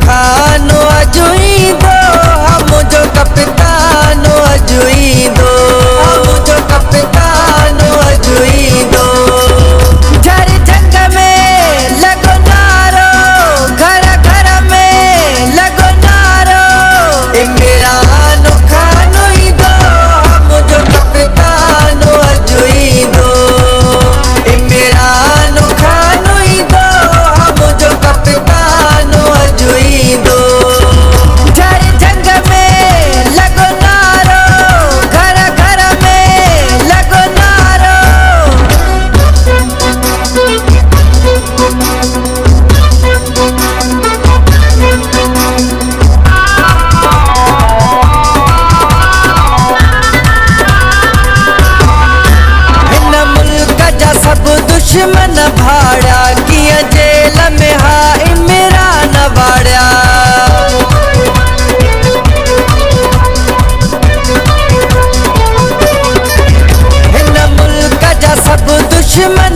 खानो अजुई दो हम जो कप्तानो अजुई दो हम जो कप्तानो अजुई दो। झर जंग में लगो नारो घर घर में लगो नारो ए मेरा नो खानो ही दो हम जो कप्तानो अजुई दो ए मेरा नो खानो ही दो हम जो कप्तानो अजुई दो। झर जंग में लगो नारो घर घर में लगो नारो। हिन मुल्क जा सब दुश्मन भाड़ा किया जेल में हाय मेरा न वाड़ा। हिन मुल्क जा सब दुश्मन